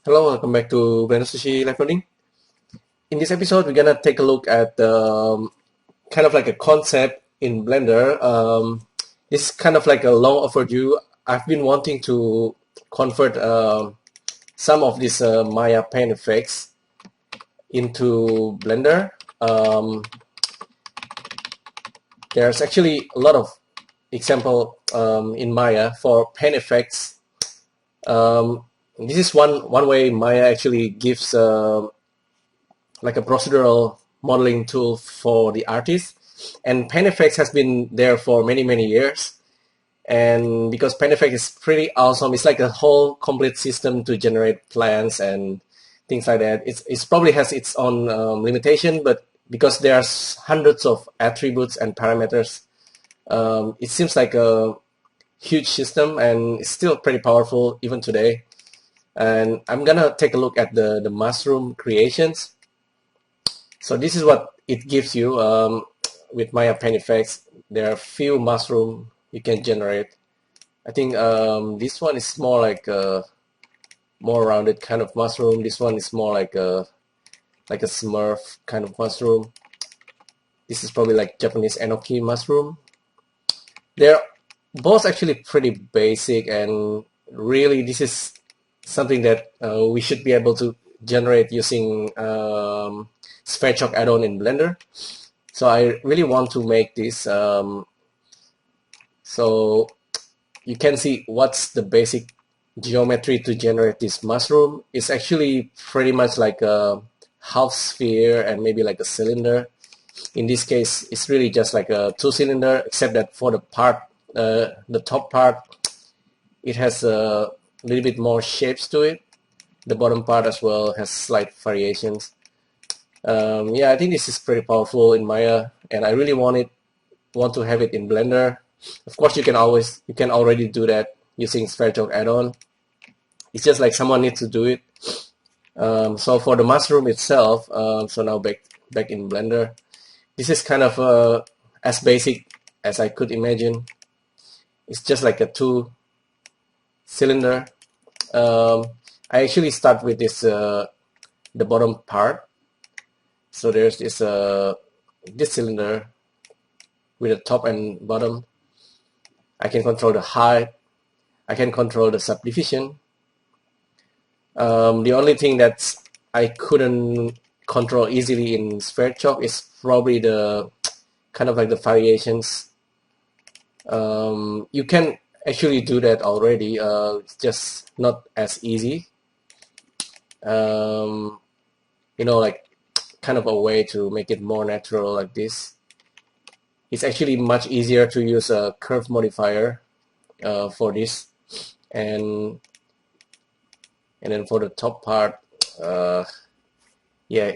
Hello, welcome back to Blender Sushi LIVENODING. In this episode, we're gonna take a look at kind of like a concept in Blender. This is kind of like a long overdue. I've been wanting to convert some of these Maya paint effects into Blender. There's actually a lot of example in Maya for paint effects. This is one way Maya actually gives like a procedural modeling tool for the artist, and Paint Effects has been there for many years. And because Paint Effect is pretty awesome, it's like a whole complete system to generate plans and things like that. It's probably has its own limitation, but because there's hundreds of attributes and parameters, it seems like a huge system, and it's still pretty powerful even today. And I'm gonna take a look at the mushroom creations. So this is what it gives you with Maya Paint Effects. There are few mushroom you can generate. I think this one is more like a more rounded kind of mushroom. This one is more like a Smurf kind of mushroom. This is probably like Japanese enoki mushroom. They're both actually pretty basic, and really this is something that we should be able to generate using sphere chalk add-on in Blender. So I really want to make this so you can see what's the basic geometry to generate this mushroom. It's actually pretty much like a half sphere and maybe like a cylinder. In this case, it's really just like a two-cylinder, except that for the part, the top part, it has a little bit more shapes to it. The bottom part as well has slight variations. Yeah, I think this is pretty powerful in Maya, and I really want to have it in Blender. Of course, you can already do that using sphere chalk add-on. It's just like someone needs to do it. So for the mushroom itself, so now back in Blender, this is kind of as basic as I could imagine. It's just like a two-cylinder. I actually start with this the bottom part. So there's this cylinder with the top and bottom. I can control the height. I can control the subdivision. The only thing that I couldn't control easily in sphere chalk is probably the kind of like the variations. You can actually do that already. It's just not as easy. You know, like kind of a way to make it more natural like this. It's actually much easier to use a curve modifier for this, and then for the top part, yeah,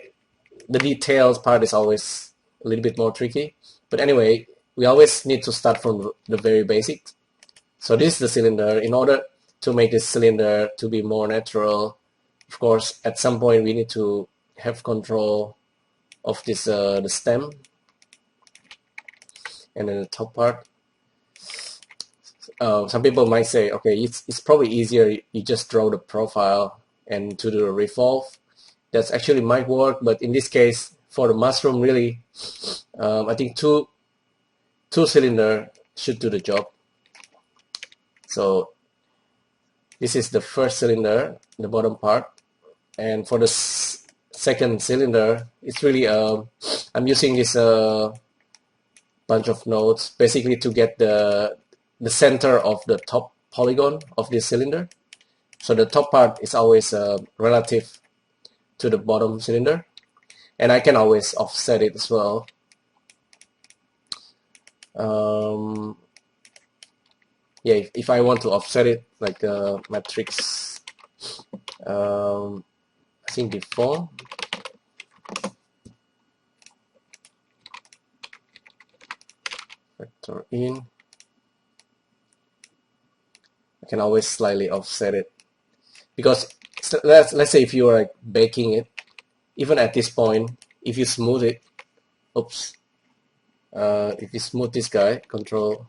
the details part is always a little bit more tricky. But anyway, we always need to start from the very basics. So this is the cylinder. In order to make this cylinder to be more natural, of course, at some point we need to have control of this the stem, and then the top part. Some people might say, okay, it's probably easier you just draw the profile and to do the revolve. That's actually might work, but in this case, for the mushroom, really, I think two cylinder should do the job. So this is the first cylinder, the bottom part, and for the second cylinder, it's really I'm using this bunch of nodes basically to get the center of the top polygon of this cylinder. So the top part is always relative to the bottom cylinder, and I can always offset it as well. Yeah, if I want to offset it like a matrix, I think default. Vector in. I can always slightly offset it, because let's say if you are like baking it, even at this point, if you smooth it, oops, if you smooth this guy, control,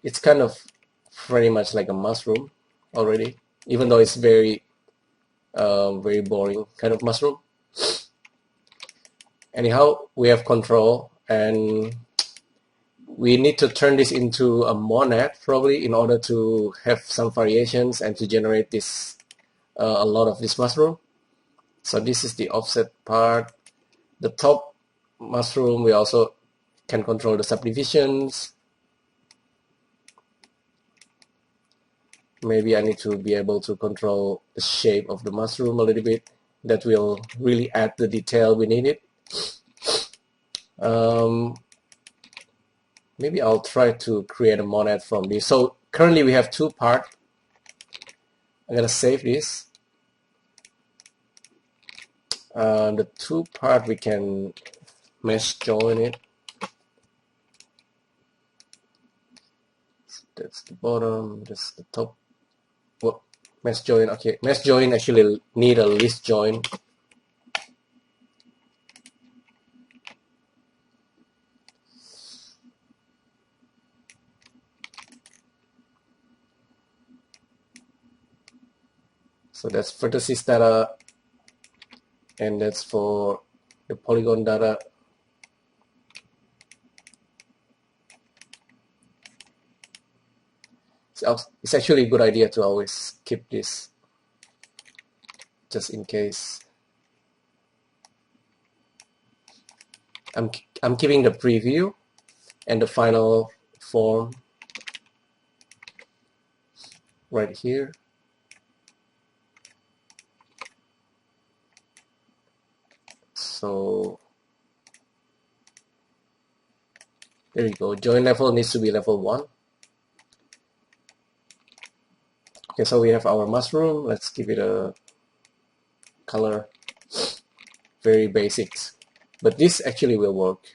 it's kind of pretty much like a mushroom already, even though it's very very boring kind of mushroom. Anyhow, we have control, and we need to turn this into a monad probably in order to have some variations and to generate this a lot of this mushroom. So this is the offset part. The top mushroom, we also can control the subdivisions. Maybe I need to be able to control the shape of the mushroom a little bit. That will really add the detail we needed. Maybe I'll try to create a monad from this. So currently we have two parts. I'm gonna save this. The two part we can mesh join it. That's the bottom, that's the top. What? Mesh join, okay. Mesh join actually need a list join. So that's vertices data, and that's for the polygon data. It's actually a good idea to always keep this, just in case. I'm keeping the preview and the final form right here. So there you go. Join level needs to be level 1. Okay, so we have our mushroom. Let's give it a color. Very basics. But this actually will work.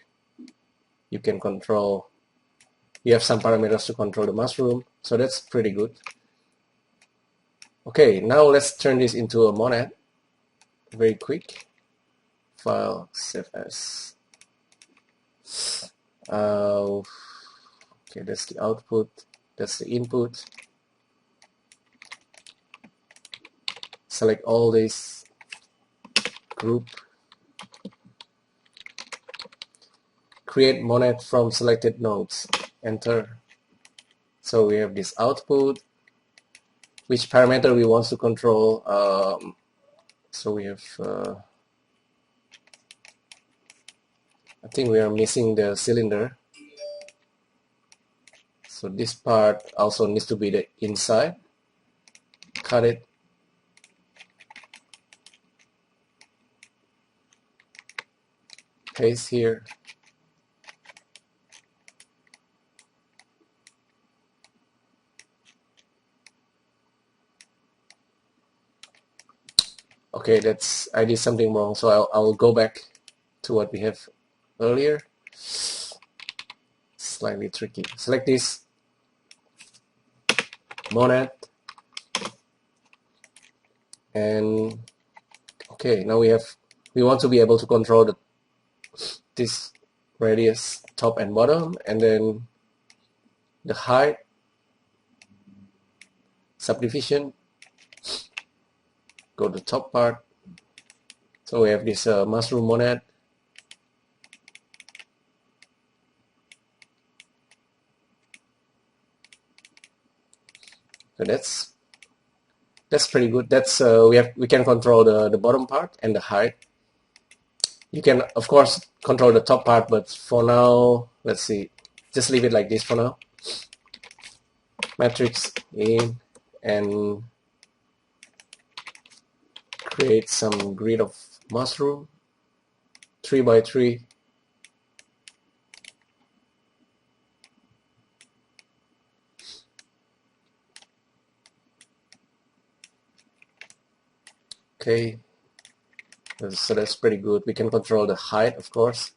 You can control, you have some parameters to control the mushroom. So that's pretty good. Okay, now let's turn this into a monad. Very quick. File, save as. Okay, that's the output. That's the input. Select all this group. Create monad from selected nodes. Enter. So we have this output. Which parameter we want to control? So we have. I think we are missing the cylinder. So this part also needs to be the inside. Cut it. Paste here. Okay, I did something wrong, so I'll go back to what we have earlier. Slightly tricky. Select this monad, and okay, now we want to be able to control this radius, top and bottom, and then the height, subdivision. Go to the top part. So we have this mushroom monad. So that's pretty good. That's we can control the bottom part and the height. You can of course control the top part, but for now, let's see. Just leave it like this for now. Matrix in and create some grid of mushroom, 3 by 3. Okay, so that's pretty good. We can control the height, of course.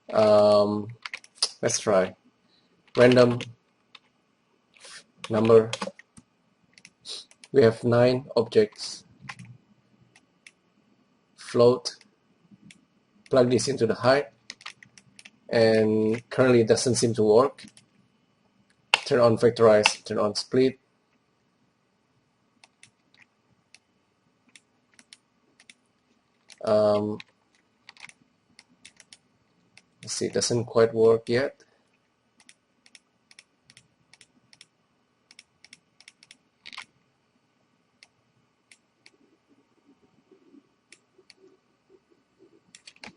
Let's try random number. We have 9 objects. Float. Plug this into the height, and currently it doesn't seem to work. Turn on vectorize, turn on split. let's see, it doesn't quite work yet.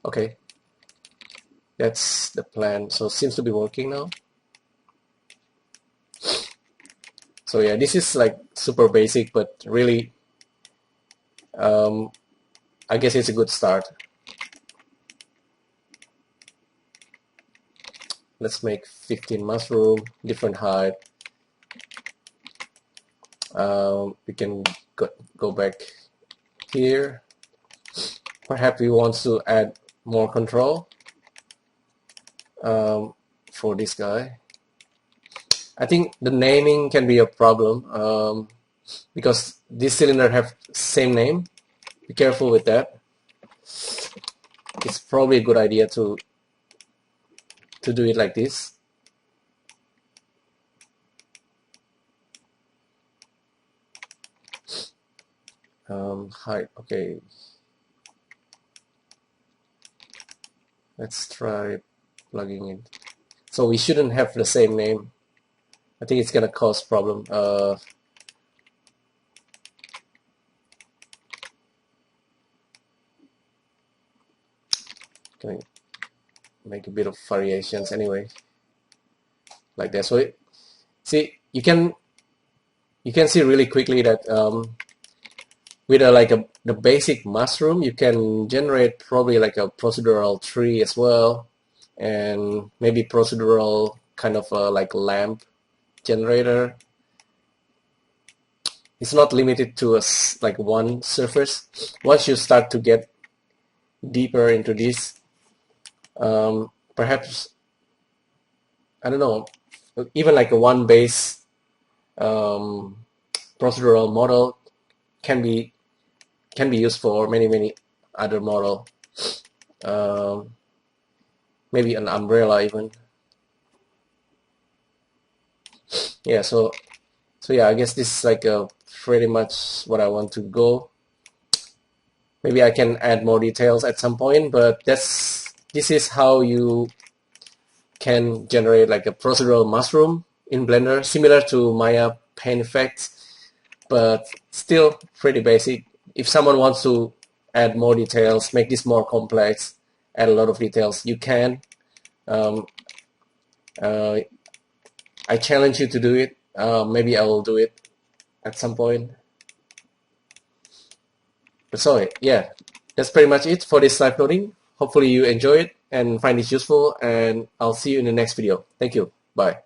Okay, that's the plan. So it seems to be working now. So yeah, this is like super basic, but really, I guess it's a good start. Let's make 15 mushroom, different height. We can go back here. Perhaps we want to add more control for this guy. I think the naming can be a problem because this cylinder have same name. Be careful with that. It's probably a good idea to do it like this. Height, okay. Let's try plugging in. So we shouldn't have the same name. I think it's gonna cause problem. Can make a bit of variations anyway, like that. So see, you can see really quickly that with the basic mushroom, you can generate probably like a procedural tree as well, and maybe procedural kind of like lamp generator. It's not limited to like one surface. Once you start to get deeper into this, perhaps, I don't know, even like a one base procedural model can be used for many other model. Maybe an umbrella even. Yeah, so yeah, I guess this is like pretty much what I want to go. Maybe I can add more details at some point, but this is how you can generate like a procedural mushroom in Blender, similar to Maya Paint Effects, but still pretty basic. If someone wants to add more details, make this more complex, add a lot of details, you can. I challenge you to do it. Maybe I will do it at some point. But sorry, yeah, that's pretty much it for this live coding. Hopefully you enjoy it and find it useful, and I'll see you in the next video. Thank you. Bye.